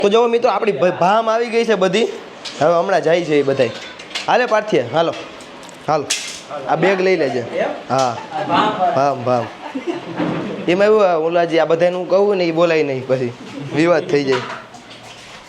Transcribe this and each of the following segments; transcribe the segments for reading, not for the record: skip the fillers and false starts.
તો જો મિત્રો આપણી ભામ આવી ગઈ છે બધી. હવે હમણાં જાય છે એ બધાય. હાલે પાર્થિયા હાલો હાલો આ બેગ લઈ લેજે. હા ભામ એમાં એવું ઓલાજી આ બધાનું કહું ને એ બોલાય નહીં પછી વિવાદ થઈ જાય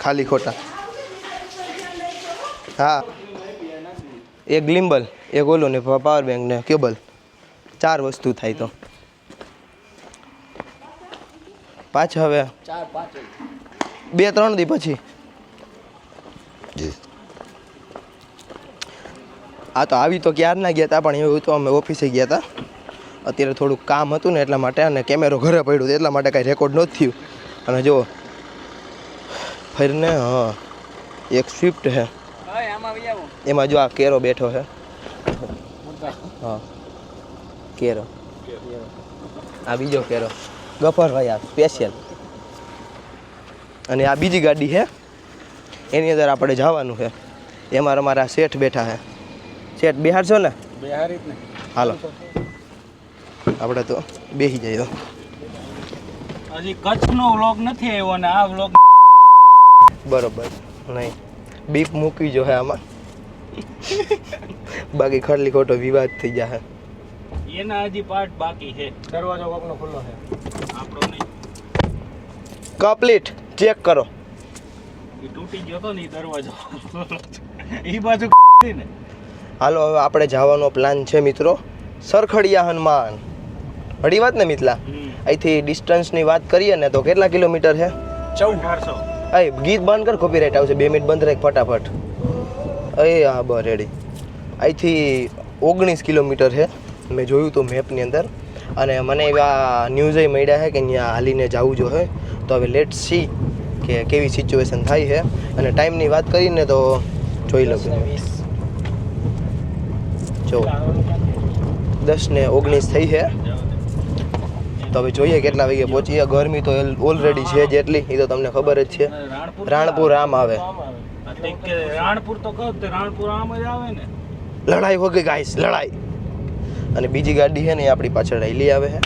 ખાલી ખોટા. હા એક ગ્લિમ્બલ એક ઓલું ને પાવર બેંક ને કેબલ 4 વસ્તુ થાય તો પાછા હવે 2-3 દી પછી આ તો આવી તો ક્યારના ગયા હતા પણ એવું તો અમે ઓફિસે ગયા હતા. અત્યારે થોડુંક કામ હતું ને એટલા માટે અને કેમેરો ઘરે પડ્યું હતું એટલા માટે કાંઈ રેકોર્ડ નહોતું થયું. અને જો ફરીને હા એક સ્વિફ્ટ છે એમાં જો આ કેરો બેઠો છે. હા કેરો આ બીજો કેરો ગફરભાઈ આ સ્પેશિયલ. અને આ બીજી ગાડી છે એની અંદર આપણે જવાનું છે. એમાં અમારા શેઠ બેઠા છે. શેઠ બિહારશો ને? બિહારી જ ને. હાલો આપણે તો બેસી જઈએ. હજી કચ્છનો વ્લોગ નથી આવ્યો ને આ વ્લોગ બરોબર નહીં બીપ મૂકવી જો હે આમાં બાકી ખરલી ખોટો વિવાદ થઈ જાય. એના હજી પાર્ટ બાકી છે. દરવાજો કોકનો ખુલ્લો છે આપણો નહીં. કમ્પ્લીટ ચેક કરો. એ તૂટી ગયો તો ને દરવાજો એ બાજુ ને. હાલો હવે આપણે જવાનો પ્લાન છે મિત્રો સરખડિયા હનુમાન. અડી વાત ને મિતલા અહીંથી ડિસ્ટન્સની વાત કરીએ ને તો કેટલા કિલોમીટર છે? 1400. અય ગીત બંધ કર કોપીરાઇટ આવશે. 2 મિનિટ બંધ રાખ ફટાફટ. અય હા બસ રેડી. અહીંથી 19 કિલોમીટર છે મેં જોયું હતું મેપની અંદર. અને મને એવા ન્યૂઝે મળ્યા છે કે અહીંયા હાલીને જવું જોઈએ. તો હવે લેટ સી કે કેવી સિચ્યુએશન થાય છે. અને ટાઈમની વાત કરીને તો જોઈ લઉં જો 10:19 થઈ છે. તો હવે જોઈએ કેટલા વાગે પહોંચીએ. ગરમી તો ઓલરેડી છે જેટલી એ તો તમને ખબર જ છે. રાણપુર આમ આવે રાણપુર તો કહો તો રાણપુર આમ જ આવે ને. લડાઈ હો ગઈ ગાઈસ લડાઈ. અને બીજી ગાડી છે ને એ આપણી પાછળ હેલી આવે છે.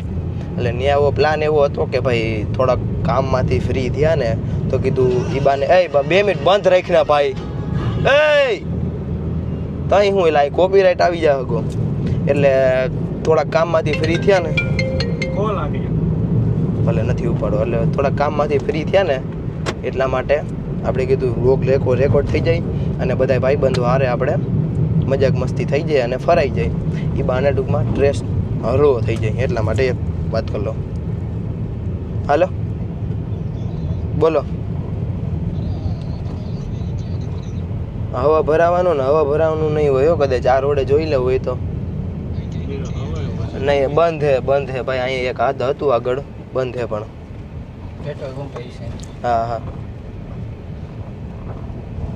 એટલે ત્યાં એવો પ્લાન એવો હતો કે ભાઈ થોડાક કામમાંથી ફ્રી થયા ને તો કીધું ઈ બાને એ 2 મિનિટ બંધ રાખના ભાઈ. એ તઈ હું એટલે કોપીરાઇટ આવી જાય હગો એટલે થોડાક કામમાંથી ફ્રી થયા ને કોલ આવી ગયો ભલે નથી ઉપાડો. એટલે થોડાક કામમાંથી ફ્રી થયા ને એટલા માટે આપણે કીધું રોગ રેકોર્ડ થઈ જાય અને બધા ભાઈબંધો હારે આપણે મજાક મસ્તી થઈ જાય અને ફરાઈ જાય. એ બાને ટૂંકમાં સ્ટ્રેસ હળવો થઈ જાય એટલા માટે એક વાત કરી લો. હાલો બોલો. હવા ભરાવાનું ને હવા ભરાવાનું નહીં હોય કદાચ આ રોડે જોઈ લેવું હોય તો. નહીં બંધ હે ભાઈ. અહીંયા એક હાથ હતું આગળ બંધ હે પણ પેટ્રોલ પંપ છે. હા હા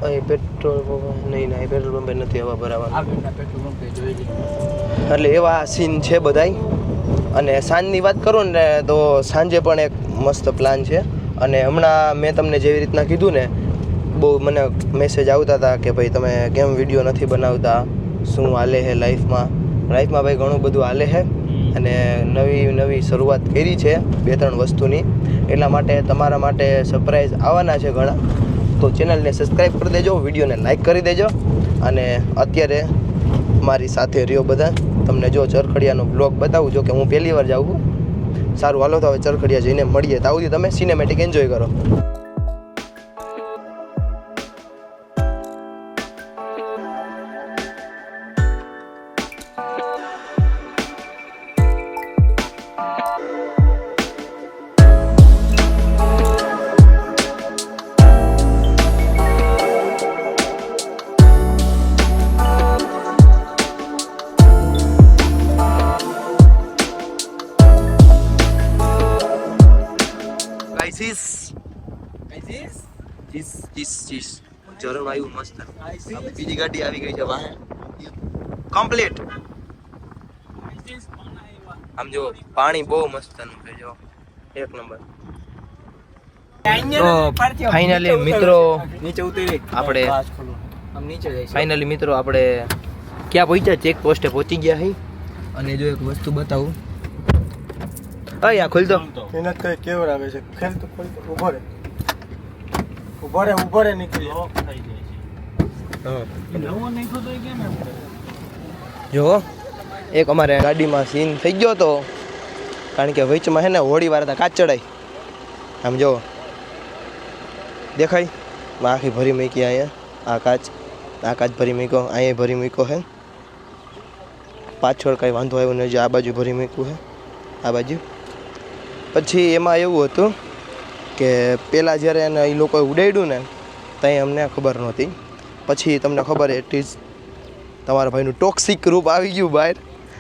અહીં પેટ્રોલ પંપ નહીં ના પેટ્રોલ પંપે નથી હવા ભરાવાનું. એટલે એવા સીન છે બધાય. અને સાંજની વાત કરું ને તો સાંજે પણ એક મસ્ત પ્લાન છે. અને હમણાં મેં તમને જેવી રીતના કીધું ને બહુ મને મેસેજ આવતા હતા કે ભાઈ તમે કેમ વિડીયો નથી બનાવતા, શું હાલે છે લાઈફમાં ભાઈ ઘણું બધું હાલે છે. અને નવી શરૂઆત કરી છે 2-3 વસ્તુની. એટલા માટે તમારા માટે સરપ્રાઈઝ આવવાના છે ઘણા. તો ચેનલને સબસ્ક્રાઈબ કરી દેજો, વિડીયોને લાઈક કરી દેજો. અને અત્યારે મારી સાથે રહ્યો બધા. તમને જો ચરખડિયાનો બ્લોગ બતાવું જો કે હું પહેલી વાર જાઉં છું. સારું હાલો તો હવે ચરખડિયા જઈને મળીએ. તો આવું તમે સિનેમેટિક એન્જોય કરો. ઝરણ આવ્યું મસ્ત. બીજી ગાડી આવી ગઈ છે વાહે કમ્પ્લીટ. આમ જો પાણી બહુ મસ્ત છે જો એક નંબર. તો ફાઇનલી મિત્રો નીચે ઉતરી આપણે ફાઇનલી મિત્રો આપણે ક્યાં પહોંચ્યા? ચેક પોસ્ટે પહોંચી ગયા હી. અને જો એક વસ્તુ બતાવું. અય આ ખોલ દો. એના કઈ કેવર આવે છે ખેલ તો ખોલ તો ઉભો રહે. ઉભો રે નીકળી લોક થઈ જાય છે હા નવો નાખ્યો તો એ કેમ એમ કરે? જો એક અમારે ગાડીમાં સીન થઈ ગયો હતો કારણ કે વચમાં છે ને હોળી વાર હતા કાચ ચડાઈ આમ જો દેખાય માં આખી ભરી મૂકી અહીંયા આ કાચ ભરી મૂક્યો અહીંયા ભરી મૂક્યો છે પાછળ કાંઈ વાંધો આવ્યો નહીં જે આ બાજુ ભરી મૂક્યું છે આ બાજુ પછી એમાં એવું હતું કે પહેલાં જ્યારે એને એ લોકોએ ઉડાડ્યું ને ત્યાં અમને ખબર નહોતી પછી તમને ખબર એટલી તમારા ભાઈનું ટોક્સિક રૂપ આવી ગયું બહાર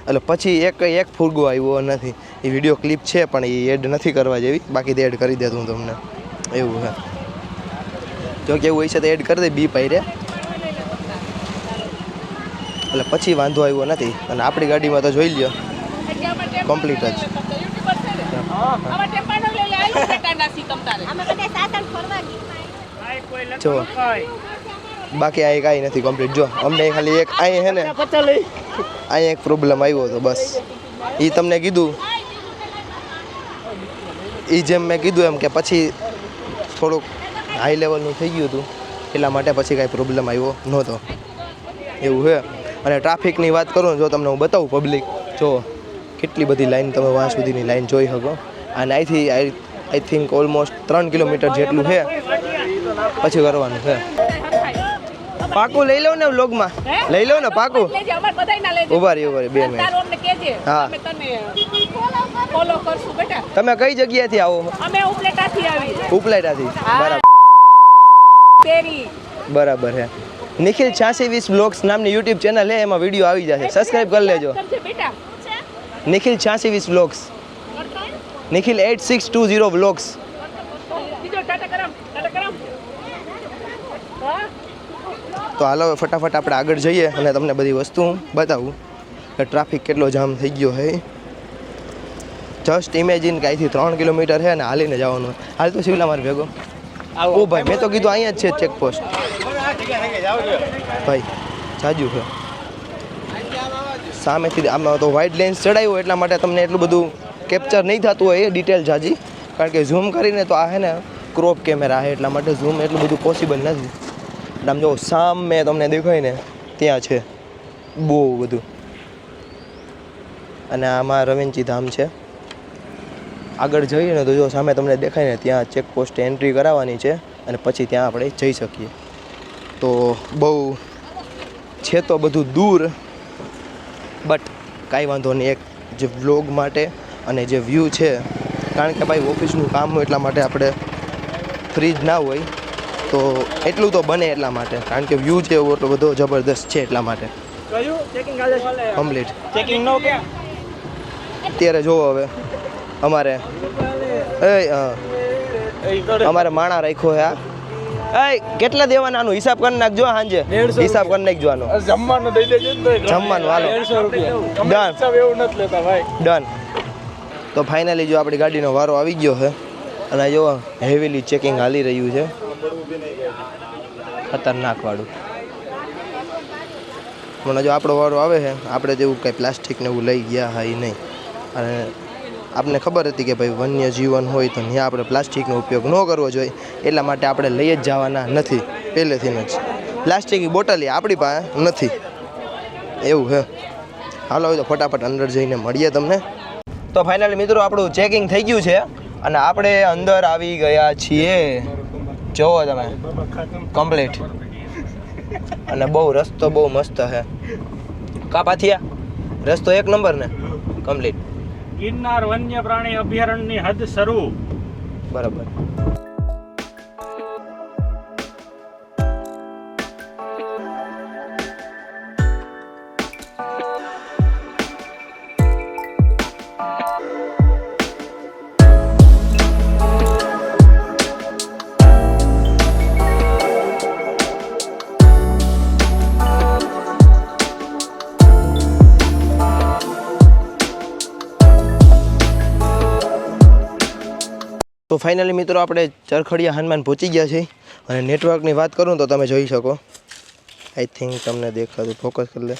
એટલે પછી એક ફૂગો આવ્યો નથી એ વિડીયો ક્લિપ છે પણ એ એડ નથી કરવા જેવી બાકી તો એડ કરી દેતું હું તમને એવું છે જો કે એવું હોય છે તો એડ કરી દે બી પાઈ એટલે પછી વાંધો આવ્યો નથી અને આપણી ગાડીમાં તો જોઈ લ્યો કમ્પ્લીટ જ જો બાકી અહીં કાંઈ નથી કમ્પ્લીટ જો અમને ખાલી એક અહીં છે ને અહીંયા એક પ્રોબ્લેમ આવ્યો હતો બસ એ તમને કીધું એ જેમ મેં કીધું એમ કે પછી થોડુંક હાઈ લેવલનું થઈ ગયું હતું એટલા માટે પછી કાંઈ પ્રોબ્લેમ આવ્યો નહોતો એવું છે અને ટ્રાફિકની વાત કરું જો તમને હું બતાવું પબ્લિક જો કેટલી બધી લાઈન તમે વાં સુધીની લાઈન જોઈ શકો અને અહીંથી આઈ થિંક ઓલમોસ્ટ 3 કિલોમીટર જેટલું છે પછી કરવાનું છે પાકું લઈ લઉં ને વ્લોગમાં લઈ લઉં ને પાકું ઉભા રહી 2 મિનિટ હા તમે કઈ જગ્યાએથી આવો ઉપલેટાથી બરાબર છે નિખિલ 8620 બ્લોગ્સ નામની યુટ્યુબ ચેનલ છે એમાં વિડીયો આવી જશે સબસ્ક્રાઇબ કરી લેજો નિખિલ 8620 બ્લોગ્સ નિખિલ 8620 બ્લોગ્સ તો હાલો ફટાફટ આપણે આગળ જઈએ અને તમને બધી વસ્તુ બતાવું કે ટ્રાફિક કેટલો જામ થઈ ગયો છે જસ્ટ ઇમેજિન કે અહીંથી 3 કિલોમીટર છે અને હાલીને જવાનું હાલ તો શિવલા મારે ભેગો ઓ ભાઈ મેં તો કીધું અહીંયા જ છે ચેકપોસ્ટ ભાઈ જાજુ છે સામેથી આમાં તો વાઇડ લેન્સ ચડાવ્યો એટલા માટે તમને એટલું બધું કેપ્ચર નહીં થતું હોય એ ડિટેલ જાજી કારણ કે ઝૂમ કરીને તો આ છે ને ક્રોપ કેમેરા છે એટલા માટે ઝૂમ એટલું બધું પોસિબલ નથી એટલે આમ જો સામે તમને દેખાય ને ત્યાં છે બહુ બધું અને આમાં રવેન્ચી ધામ છે આગળ જઈએ ને તો જો સામે તમને દેખાય ને ત્યાં ચેકપોસ્ટે એન્ટ્રી કરાવવાની છે અને પછી ત્યાં આપણે જઈ શકીએ તો બહુ છે તો બધું દૂર બટ કાંઈ વાંધો નહીં એક જે વ્લોગ માટે અને જે વ્યૂ છે કારણ કે ભાઈ ઓફિસનું કામ હોય એટલા માટે આપણે ફ્રી જ ના હોય તો એટલું તો બને એટલા માટે કારણ કે વ્યૂ છે એવો એટલો બધો જબરદસ્ત છે એટલા માટે કમ્પ્લીટ અત્યારે જોવો હવે અમારે અમારે માણા રાખ્યો છે આ કેટલા દેવાના આનું હિસાબ કરી નાખજો સાંજે હિસાબ કરી નાખજો આનો જમવાનું દઈ દેજો જમવાનું હાલો ડન એવું નથી લેતા ભાઈ ડન તો ફાઇનલી જો આપણી ગાડીનો વારો આવી ગયો છે અને જો હેવીલી ચેકિંગ હાલી રહ્યું છે ખતરનાક વાળું મને જો આપણો વારો આવે છે આપણે જેવું કંઈ પ્લાસ્ટિક ને એવું લઈ ગયા હા એ નહીં અને આપને ખબર હતી કે ભાઈ વન્ય જીવન હોય તો ત્યાં આપણે પ્લાસ્ટિકનો ઉપયોગ ન કરવો જોઈએ એટલા માટે આપણે લઈ જ જવાના નથી પહેલેથી જ પ્લાસ્ટિકની બોટલ આપણી પાસે નથી એવું છે હાલો તો ફટાફટ અંદર જઈને મળીએ તમને તો ફાઇનલી મિત્રો આપણું ચેકિંગ થઈ ગયું છે અને આપણે અંદર આવી ગયા છીએ જોવો તમે કમ્પ્લીટ અને બહુ રસ્તો બહુ મસ્ત છે કાપાથિયા રસ્તો 1 નંબર ને કમ્પ્લીટ ગિરનાર વન્ય પ્રાણી અભયારણ્યની હદ શરૂ બરાબર તો ફાઇનલી મિત્રો આપણે ચરખડિયા હનુમાન પહોંચી ગયા છે અને નેટવર્કની વાત કરું તો તમે જોઈ શકો આઈ થિંક તમને દેખાતું ફોકસ કરી લે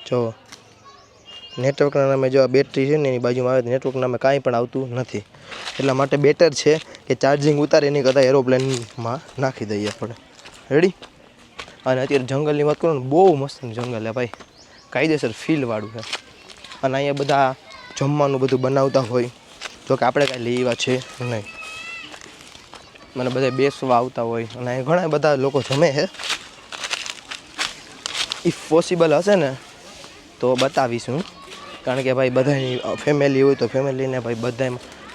જો નેટવર્કના નામે જો આ બેટરી છે ને એની બાજુમાં આવે નેટવર્કના નામે કાંઈ પણ આવતું નથી. એટલા માટે બેટર છે કે ચાર્જિંગ ઉતારી એની કરતાં એરોપ્લેનમાં નાખી દઈએ આપણે. રેડી? અને અત્યારે જંગલની વાત કરું ને બહુ મસ્ત જંગલ છે ભાઈ, કાયદેસર ફીલવાળું છે. અને અહીંયા બધા જમવાનું બધું બનાવતા હોય, જોકે આપણે કાંઈ લેવા છે નહીં. મને બધા બેસવા આવતા હોય અને અહીંયા ઘણા બધા લોકો જમે છે. ઇફ પોસિબલ હશે ને તો બતાવીશું, કારણ કે ભાઈ બધાની ફેમિલી હોય તો ફેમિલીને ભાઈ બધા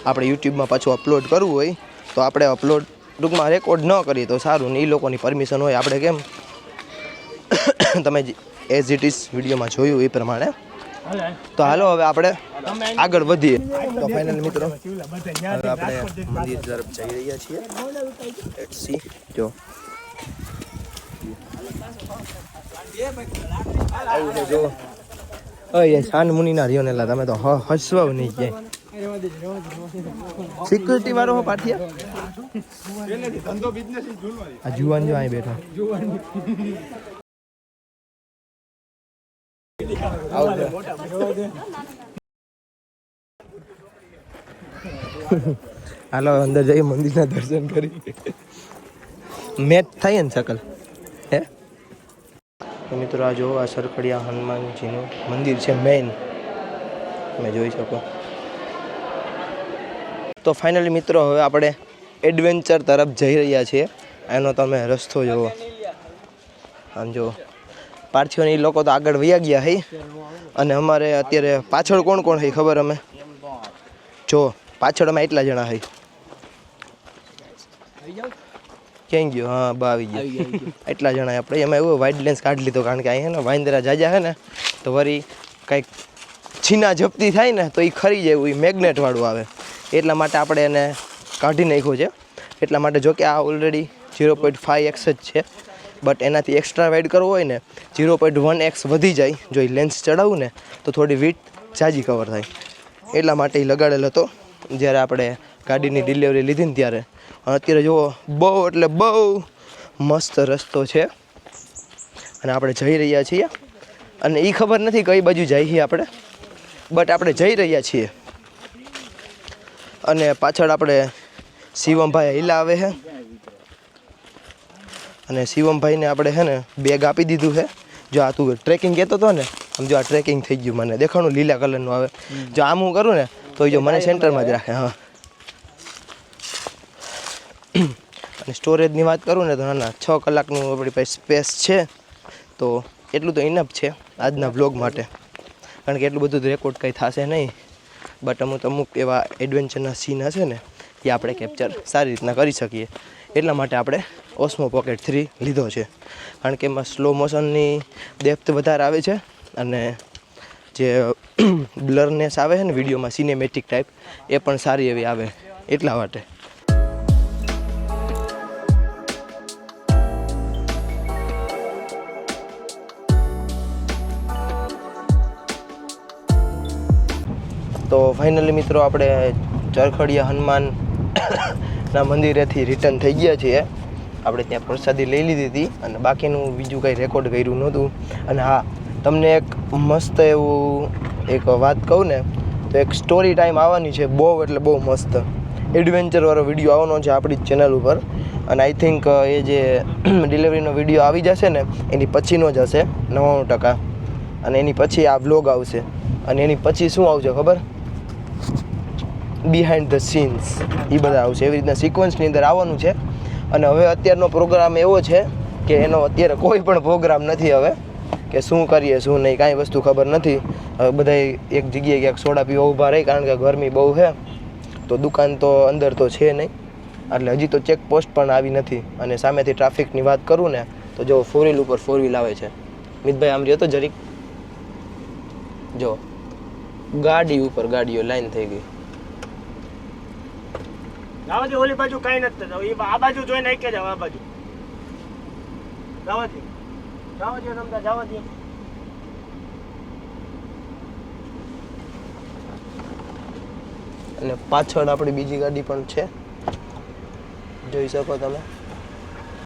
આપણે યુટ્યુબમાં પાછું અપલોડ કરવું હોય તો આપણે અપલોડ ટૂંકમાં રેકોર્ડ ન કરીએ તો સારું ને. એ લોકોની પરમિશન હોય, આપણે કેમ તમે એઝ ઇટ ઇઝ વિડીયોમાં જોયું એ પ્રમાણે. તો હાલો હવે આપણે આગળ વધીએ. તો ફાઇનલ મિત્રો હવે આપણે મંદિર તરફ જઈ રહ્યા છીએ. Let's see. જો આવું છે જો. અય શાન મુનિના રહ્યો ને તમે તો હસવાવ નહીં ક્યાંય. સિક્યુરિટી વાળો હો પાઠિયા આ જુવાન જો અહીં બેઠા. હાલો અંદર જઈએ મંદિરના દર્શન કરી. મેચ થાય ને શકલ હે મિત્રો. આ જો આ સરખડિયા હનુમાનજીનું મંદિર છે મેઇન, તમે જોઈ શકો. તો ફાઇનલી મિત્રો હવે આપણે એડવેન્ચર તરફ જઈ રહ્યા છીએ. એનો તમે રસ્તો જુઓ. આમ જો પાર્થિવની લોકો તો આગળ વયા ગયા હે અને અમારે અત્યારે પાછળ કોણ કોણ હે ખબર? અમે જો પાછળ અમે એટલા જણા હે. ક્યાં ગયો? હા બા આવી ગયો. એટલા જણા આપણે એમાં એવું વાઇડ લેન્સ કાઢી લીધો, કારણ કે અહીંયા ને વાંદરા જાજા છે ને તો વળી કંઈક છીના ઝપતી થાય ને તો એ ખરી જાય એવું, એ મેગ્નેટવાળું આવે. એટલા માટે આપણે એને કાઢી નાખ્યું છે. એટલા માટે જો કે આ ઓલરેડી 0.5x જ છે, બટ એનાથી એક્સ્ટ્રા વાઇડ કરવો હોય ને 0.1x વધી જાય. જો એ લેન્સ ચડાવું ને તો થોડી વીટ જાજી કવર થાય. એટલા માટે એ લગાડેલો હતો જ્યારે આપણે ગાડીની ડિલિવરી લીધી ને ત્યારે. અને અત્યારે જુઓ બહુ એટલે બહુ મસ્ત રસ્તો છે અને આપણે જઈ રહ્યા છીએ. અને એ ખબર નથી કઈ બાજુ જઈએ આપણે, બટ આપણે જઈ રહ્યા છીએ. અને પાછળ આપણે શિવમભાઈ હિલા આવે છે અને શિવમભાઈને આપણે છે ને બેગ આપી દીધું છે. જો આ તું ટ્રેકિંગ કહેતો હતો ને, આમ જો આ ટ્રેકિંગ થઈ ગયું. મને દેખાણું લીલા કલરનું આવે. જો આમ હું કરું ને તો જો મને સેન્ટરમાં જ રાખે. હા અને સ્ટોરેજની વાત કરું ને તો ના 6 કલાકનું આપણી પાસે સ્પેસ છે, તો એટલું તો ઇનફ છે આજના બ્લોગ માટે. કારણ કે એટલું બધું રેકોર્ડ કંઈ થશે નહીં, બટ અમુક એવા એડવેન્ચરના સીન હશે ને એ આપણે કેપ્ચર સારી રીતના કરી શકીએ. એટલા માટે આપણે ઓસ્મો પોકેટ 3 લીધો છે, કારણ કે એમાં સ્લો મોશનની ડેપ્થ વધારે આવે છે અને જે બ્લરનેસ આવે છે ને વિડીયોમાં સિનેમેટિક ટાઈપ એ પણ સારી એવી આવે. એટલા માટે તો ફાઇનલી મિત્રો આપણે ચરખડિયા હનુમાનના મંદિરેથી રિટર્ન થઈ ગયા છીએ. આપણે ત્યાં પ્રસાદી લઈ લીધી હતી અને બાકીનું બીજું કંઈ રેકોર્ડ કર્યું નહોતું. અને હા, તમને એક મસ્ત એવું એક વાત કહું ને તો એક સ્ટોરી ટાઈમ આવવાની છે, બહુ એટલે બહુ મસ્ત એડવેન્ચરવાળો વિડીયો આવવાનો છે આપણી જ ચેનલ ઉપર. અને આઈ થિંક એ જે ડિલિવરીનો વિડીયો આવી જશે ને એની પછીનો જ હશે 99%. અને એની પછી આ વ્લોગ આવશે અને એની પછી શું આવશે ખબર? બિહાઇન્ડ ધ સીન્સ એ બધા આવશે. એવી રીતના સિક્વન્સની અંદર આવવાનું છે. અને હવે અત્યારનો પ્રોગ્રામ એવો છે કે એનો અત્યારે કોઈ પણ પ્રોગ્રામ નથી હવે, કે શું કરીએ શું નહીં કાંઈ વસ્તુ ખબર નથી. હવે બધા એક જગ્યાએ ક્યાંક સોડા પીવા ઊભા રહી, કારણ કે ગરમી બહુ છે. તો દુકાન તો અંદર તો છે નહીં, એટલે હજી તો ચેકપોસ્ટ પણ આવી નથી. અને સામેથી ટ્રાફિકની વાત કરું ને તો જો 4 વ્હીલ ઉપર 4 વ્હીલ આવે છે. મિતભાઈ આમ રહ્યો તો જરીક જો ગાડી ઉપર ગાડીઓ લાઈન થઈ ગઈ. જાવા દે, ઓલી બાજુ કાઈ નથી થતું. આ બાજુ જોઈને આઈ કે જાવ, આ બાજુ જાવા દે રમતા જાવા દે. અને પાછળ આપણી બીજી ગાડી પણ છે, જોઈ શકો તમે.